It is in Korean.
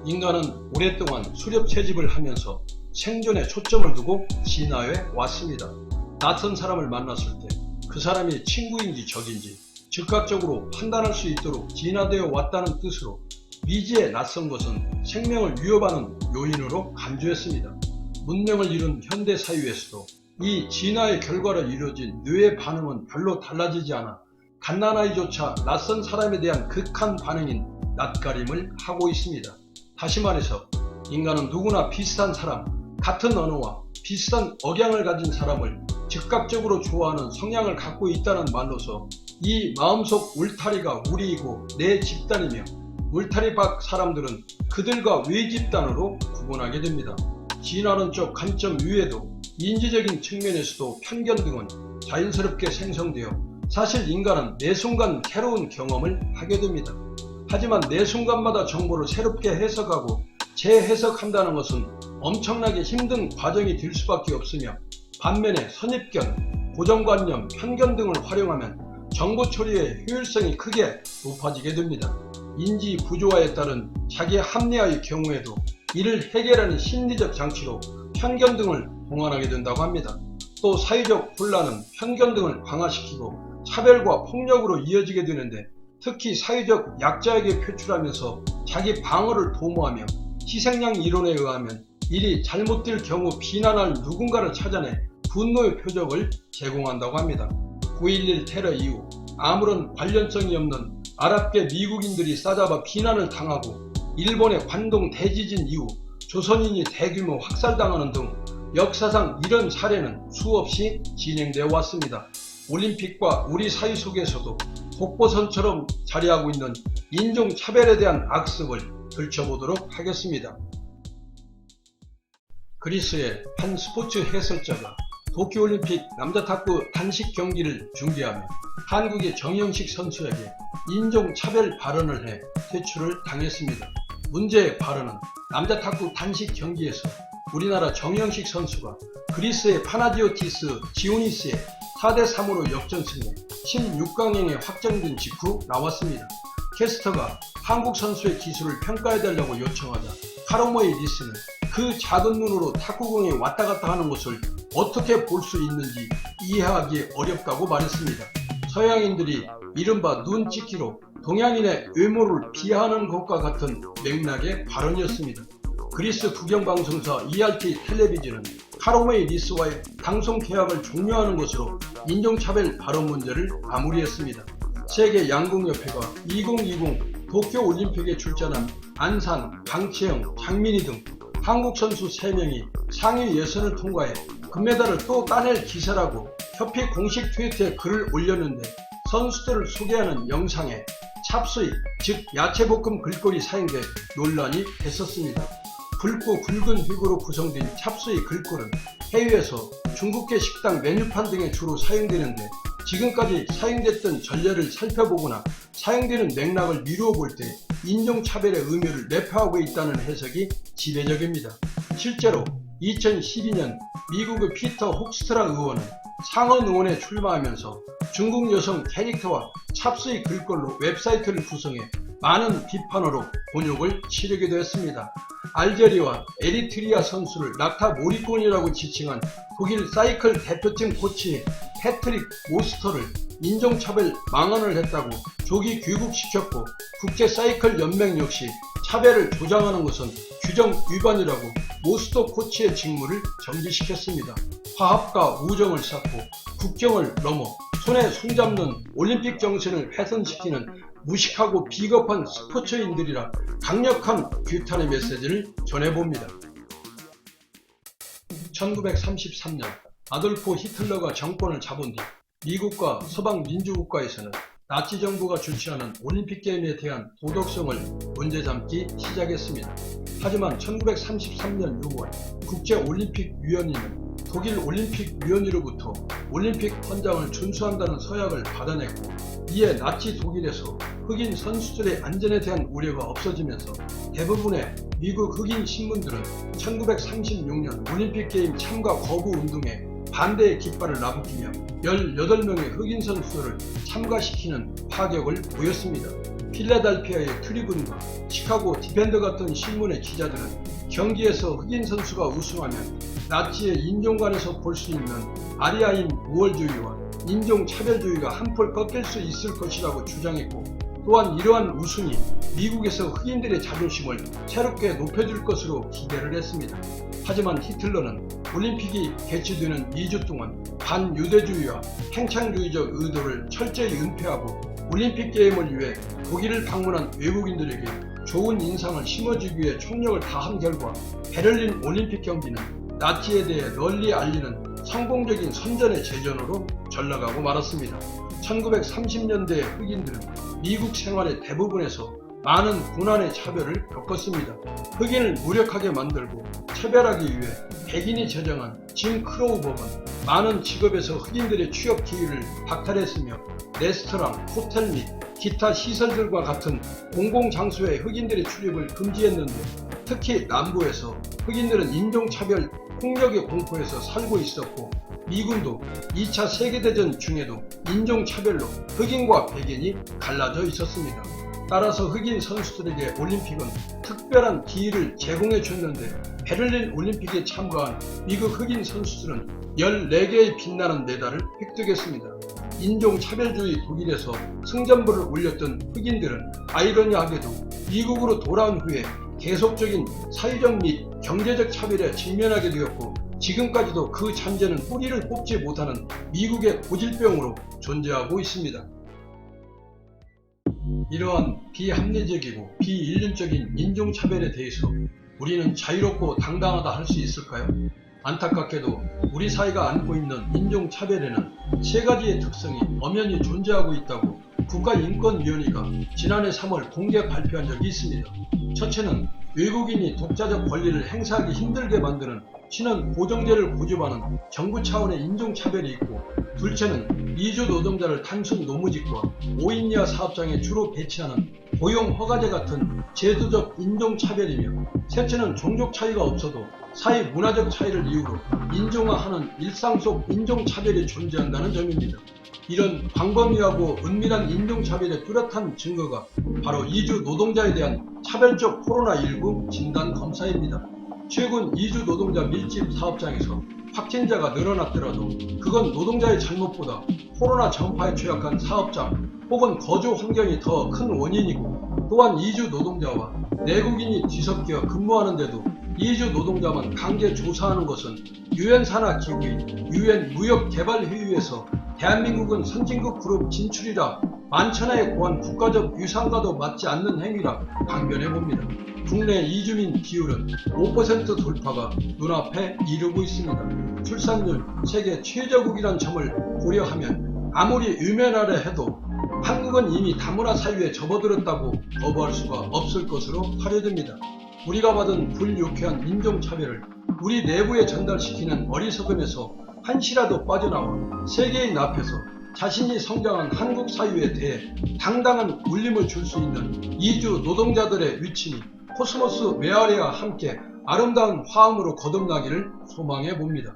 인간은 오랫동안 수렵 채집을 하면서 생존에 초점을 두고 진화해 왔습니다. 낯선 사람을 만났을 때 그 사람이 친구인지 적인지 즉각적으로 판단할 수 있도록 진화되어 왔다는 뜻으로 미지의 낯선 것은 생명을 위협하는 요인으로 간주했습니다. 문명을 이룬 현대 사회에서도 이 진화의 결과로 이루어진 뇌의 반응은 별로 달라지지 않아 갓난아이조차 낯선 사람에 대한 극한 반응인 낯가림을 하고 있습니다. 다시 말해서 인간은 누구나 비슷한 사람, 같은 언어와 비슷한 억양을 가진 사람을 즉각적으로 좋아하는 성향을 갖고 있다는 말로서 이 마음속 울타리가 우리이고 내 집단이며 울타리 밖 사람들은 그들과 외 집단으로 구분하게 됩니다. 진화론적 관점 위에도 인지적인 측면에서도 편견 등은 자연스럽게 생성되어 사실 인간은 매 순간 새로운 경험을 하게 됩니다. 하지만 매 순간마다 정보를 새롭게 해석하고 재해석한다는 것은 엄청나게 힘든 과정이 될 수밖에 없으며 반면에 선입견, 고정관념, 편견 등을 활용하면 정보 처리의 효율성이 크게 높아지게 됩니다. 인지 부조화에 따른 자기 합리화의 경우에도 이를 해결하는 심리적 장치로 편견 등을 동원하게 된다고 합니다. 또 사회적 분란은 편견 등을 강화시키고 차별과 폭력으로 이어지게 되는데 특히 사회적 약자에게 표출하면서 자기 방어를 도모하며 희생양 이론에 의하면 일이 잘못될 경우 비난할 누군가를 찾아내 분노의 표적을 제공한다고 합니다. 9.11 테러 이후 아무런 관련성이 없는 아랍계 미국인들이 싸잡아 비난을 당하고 일본의 관동 대지진 이후 조선인이 대규모 학살당하는 등 역사상 이런 사례는 수없이 진행되어 왔습니다. 올림픽과 우리 사회 속에서도 독보선처럼 자리하고 있는 인종차별에 대한 악습을 들춰보도록 하겠습니다. 그리스의 한 스포츠 해설자가 도쿄올림픽 남자탁구 단식 경기를 중계하며 한국의 정영식 선수에게 인종차별 발언을 해 퇴출을 당했습니다. 문제의 발언은 남자탁구 단식 경기에서 우리나라 정영식 선수가 그리스의 파나지오티스 지오니스의 4대3으로 역전승해 16강행에 확정된 직후 나왔습니다. 캐스터가 한국 선수의 기술을 평가해달라고 요청하자 카로모의 리스는 그 작은 눈으로 탁구공이 왔다갔다 하는 것을 어떻게 볼 수 있는지 이해하기 어렵다고 말했습니다. 서양인들이 이른바 눈찍기로 동양인의 외모를 비하하는 것과 같은 맥락의 발언이었습니다. 그리스 국영방송사 ERT 텔레비전은 카로메이 리스와의 방송 계약을 종료하는 것으로 인종차별 발언 문제를 마무리했습니다. 세계양궁협회가 2020 도쿄올림픽에 출전한 안산, 강채영, 장민희 등 한국 선수 3명이 상위 예선을 통과해 금메달을 또 따낼 기세라고 협회 공식 트위터에 글을 올렸는데 선수들을 소개하는 영상에 찹수이, 즉 야채볶음 글꼴이 사용돼 논란이 됐었습니다. 굵고 굵은 획으로 구성된 찹수이 글꼴은 해외에서 중국계 식당 메뉴판 등에 주로 사용되는데 지금까지 사용됐던 전례를 살펴보거나 사용되는 맥락을 미루어 볼 때 인종차별의 의미를 내포하고 있다는 해석이 지배적입니다. 실제로 2012년 미국의 피터 혹스트라 의원은 상원 의원에 출마하면서 중국 여성 캐릭터와 찹수이 글꼴로 웹사이트를 구성해 많은 비판으로 곤욕을 치르기도 했습니다. 알제리와 에리트리아 선수를 낙타 몰이꾼이라고 지칭한 독일 사이클 대표팀 코치 패트릭 모스터를 인종차별 망언을 했다고 조기 귀국시켰고 국제사이클 연맹 역시 차별을 조장하는 것은 규정 위반이라고 모스터 코치의 직무를 정지시켰습니다. 화합과 우정을 쌓고 국경을 넘어 손에 손잡는 올림픽 정신을 훼손시키는 무식하고 비겁한 스포츠인들이라 강력한 규탄의 메시지를 전해봅니다. 1933년 아돌프 히틀러가 정권을 잡은 뒤 미국과 서방 민주국가에서는 나치 정부가 주최하는 올림픽 게임에 대한 도덕성을 문제삼기 시작했습니다. 하지만 1933년 6월 국제올림픽위원회는 독일 올림픽위원회로부터 올림픽 헌장을 준수한다는 서약을 받아냈고 이에 나치 독일에서 흑인 선수들의 안전에 대한 우려가 없어지면서 대부분의 미국 흑인 신문들은 1936년 올림픽 게임 참가 거부 운동에 반대의 깃발을 나부끼며 18명의 흑인 선수들을 참가시키는 파격을 보였습니다. 필라델피아의 트리뷴과 시카고 디펜더 같은 신문의 기자들은 경기에서 흑인 선수가 우승하면 나치의 인종관에서 볼 수 있는 아리아인 우월주의와 인종차별주의가 한풀 꺾일 수 있을 것이라고 주장했고, 또한 이러한 우승이 미국에서 흑인들의 자존심을 새롭게 높여줄 것으로 기대를 했습니다. 하지만 히틀러는 올림픽이 개최되는 2주 동안 반유대주의와 팽창주의적 의도를 철저히 은폐하고 올림픽 게임을 위해 독일을 방문한 외국인들에게 좋은 인상을 심어주기 위해 총력을 다한 결과 베를린 올림픽 경기는 나치에 대해 널리 알리는 성공적인 선전의 제전으로 전락하고 말았습니다. 1930년대의 흑인들은 미국 생활의 대부분에서 많은 고난의 차별을 겪었습니다. 흑인을 무력하게 만들고 차별하기 위해 백인이 제정한 짐 크로우 법은 많은 직업에서 흑인들의 취업 기회를 박탈했으며, 레스토랑, 호텔 및 기타 시설들과 같은 공공장소에 흑인들의 출입을 금지했는데, 특히 남부에서 흑인들은 인종차별 폭력의 공포에서 살고 있었고, 미군도 2차 세계대전 중에도 인종차별로 흑인과 백인이 갈라져 있었습니다. 따라서 흑인 선수들에게 올림픽은 특별한 기회를 제공해 줬는데, 베를린 올림픽에 참가한 미국 흑인 선수들은 14개의 빛나는 메달을 획득했습니다. 인종차별주의 독일에서 승전보를 올렸던 흑인들은 아이러니하게도 미국으로 돌아온 후에 계속적인 사회적 및 경제적 차별에 직면하게 되었고, 지금까지도 그 잔재는 뿌리를 뽑지 못하는 미국의 고질병으로 존재하고 있습니다. 이러한 비합리적이고 비인륜적인 인종차별에 대해서 우리는 자유롭고 당당하다 할 수 있을까요? 안타깝게도 우리 사회가 안고 있는 인종차별에는 세 가지의 특성이 엄연히 존재하고 있다고 국가인권위원회가 지난해 3월 공개 발표한 적이 있습니다. 첫째는 외국인이 독자적 권리를 행사하기 힘들게 만드는 신원 보정제를 고집하는 정부 차원의 인종차별이 있고, 둘째는 이주 노동자를 단순 노무직과 5인 이하 사업장에 주로 배치하는 고용 허가제 같은 제도적 인종차별이며, 셋째는 종족 차이가 없어도 사회 문화적 차이를 이유로 인종화하는 일상 속 인종차별이 존재한다는 점입니다. 이런 광범위하고 은밀한 인종차별의 뚜렷한 증거가 바로 이주 노동자에 대한 차별적 코로나19 진단검사입니다. 최근 이주 노동자 밀집 사업장에서 확진자가 늘어났더라도 그건 노동자의 잘못보다 코로나 전파에 취약한 사업장 혹은 거주 환경이 더 큰 원인이고, 또한 이주 노동자와 내국인이 뒤섞여 근무하는데도 이주 노동자만 강제 조사하는 것은 유엔 산하 기구인 유엔 무역개발회의에서 대한민국은 선진국 그룹 진출이라 만천하에 고한 국가적 유산과도 맞지 않는 행위라 강변해봅니다. 국내 이주민 비율은 5% 돌파가 눈앞에 이르고 있습니다. 출산율 세계 최저국이란 점을 고려하면 아무리 유명하려 해도 한국은 이미 다문화 사회에 접어들었다고 거부할 수가 없을 것으로 파려듭니다. 우리가 받은 불유쾌한 인종차별을 우리 내부에 전달시키는 어리석음에서 한시라도 빠져나와 세계인 앞에서 자신이 성장한 한국 사회에 대해 당당한 울림을 줄 수 있는 이주 노동자들의 위침이 코스모스 메아리와 함께 아름다운 화음으로 거듭나기를 소망해 봅니다.